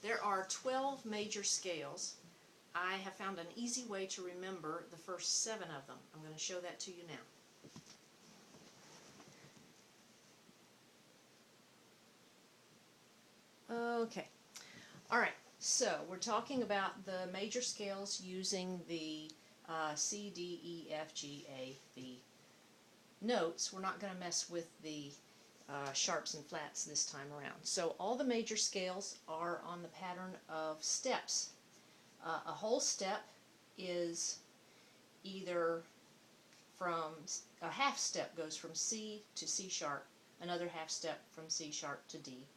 There are 12 major scales. I have found an easy way to remember the first 7 of them. I'm going to show that to you now. Okay. Alright, so we're talking about the major scales using the C, D, E, F, G, A, B notes. We're not going to mess with the sharps and flats this time around. So all the major scales are on the pattern of steps. A whole step is either from, a half step goes from C to C sharp, another half step from C sharp to D,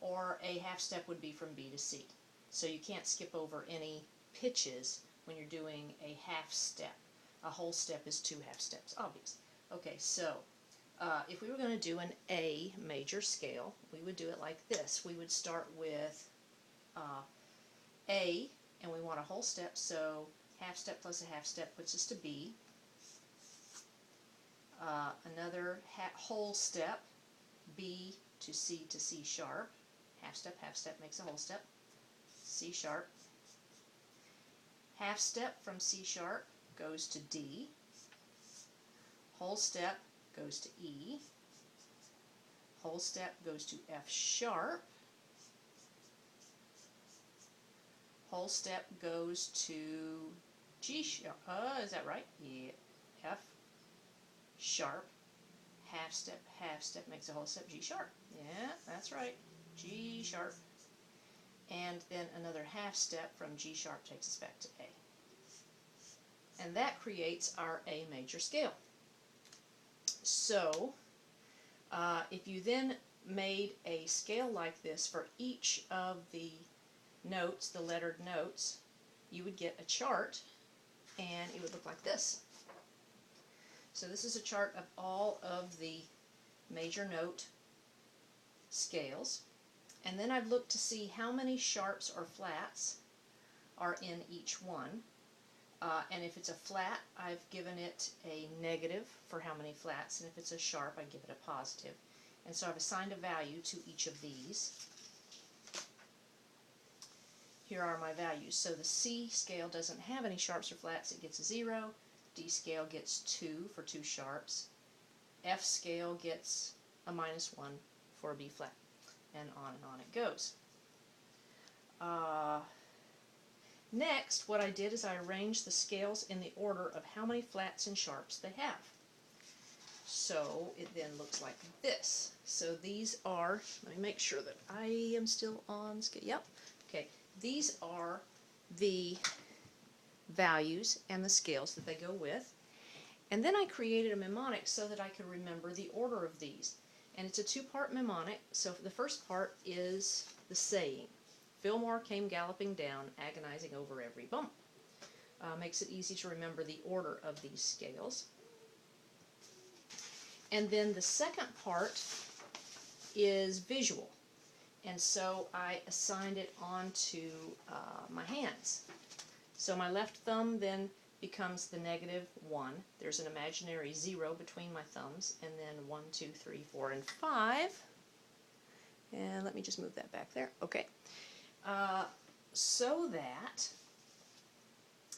or a half step would be from B to C. So you can't skip over any pitches when you're doing a half step. A whole step is 2 half steps, obvious. Okay, so if we were going to do an A major scale, we would do it like this. We would start with A, and we want a whole step, so half step plus a half step puts us to B. Another whole step, B to C sharp. Half step makes a whole step. C sharp. Half step from C sharp goes to D. Whole step goes to E. Whole step goes to F sharp. Whole step goes to G sharp. Is that right? Yeah. F sharp. Half step makes a whole step. G sharp. Yeah, that's right. G sharp. And then another half step from G sharp takes us back to A. And that creates our A major scale. So, if you then made a scale like this for each of the notes, the lettered notes, you would get a chart, and it would look like this. So this is a chart of all of the major note scales. And then I've looked to see how many sharps or flats are in each one. And if it's a flat, I've given it a negative for how many flats, and if it's a sharp, I give it a positive. And so I've assigned a value to each of these. Here are my values. So the C scale doesn't have any sharps or flats, it gets a 0. D scale gets 2 for 2 sharps. F scale gets a -1 for a B flat. And on it goes. Next, what I did is I arranged the scales in the order of how many flats and sharps they have. So it then looks like this. So these are, let me make sure that I am still on scale. Yep. Okay. These are the values and the scales that they go with. And then I created a mnemonic so that I could remember the order of these. And it's a 2-part mnemonic. So the first part is the saying. Fillmore came galloping down, agonizing over every bump. Makes it easy to remember the order of these scales. And then the second part is visual. And so I assigned it onto my hands. So my left thumb then becomes the -1. There's an imaginary 0 between my thumbs, and then 1, 2, 3, 4, and 5. And let me just move that back there. Okay. So that,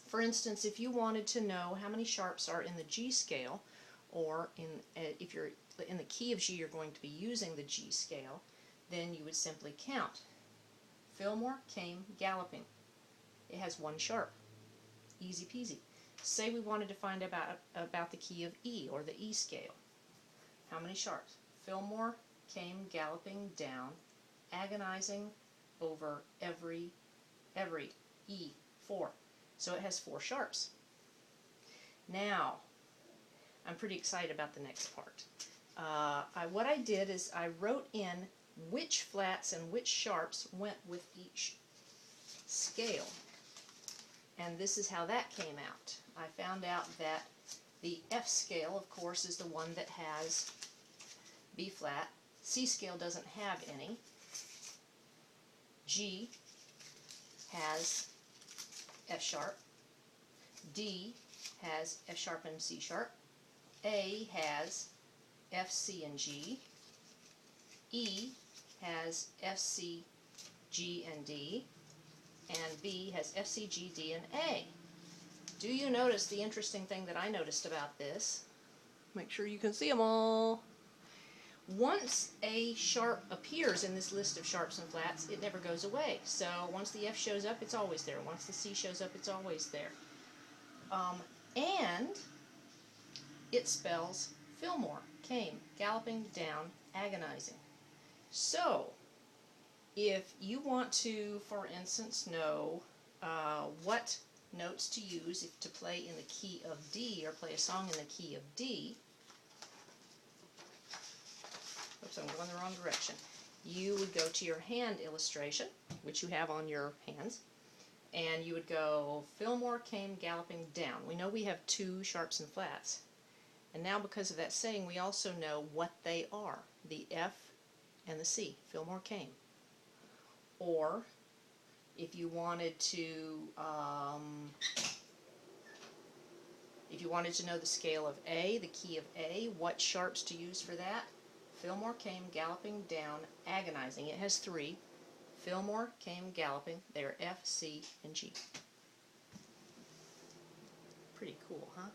for instance, if you wanted to know how many sharps are in the G scale, or if you're in the key of G, you're going to be using the G scale, then you would simply count. Fillmore came galloping. It has 1 sharp. Easy peasy. Say we wanted to find about the key of E, or the E scale. How many sharps? Fillmore came galloping down, agonizing over every E, 4. So it has 4 sharps. Now, I'm pretty excited about the next part. What I did is I wrote in which flats and which sharps went with each scale. And this is how that came out. I found out that the F scale, of course, is the one that has B flat. C scale doesn't have any. G has F sharp. D has F sharp and C sharp. A has F, C, and G. E has F, C, G, and D, and B has F, C, G, D, and A. Do you notice the interesting thing that I noticed about this? Make sure you can see them all. Once a sharp appears in this list of sharps and flats, it never goes away. So once the F shows up, it's always there. Once the C shows up, it's always there. And it spells Fillmore, came, galloping down, agonizing. So if you want to, for instance, know what notes to use to play in the key of D or play a song in the key of D, oops, I'm going the wrong direction. You would go to your hand illustration, which you have on your hands, and you would go, Fillmore came galloping down. We know we have two sharps and flats. And now because of that saying, we also know what they are, the F and the C. Fillmore came. Or, if you wanted to know the scale of A, the key of A, what sharps to use for that, Fillmore came galloping down, agonizing. It has three. Fillmore came galloping. They're F, C, and G. Pretty cool, huh?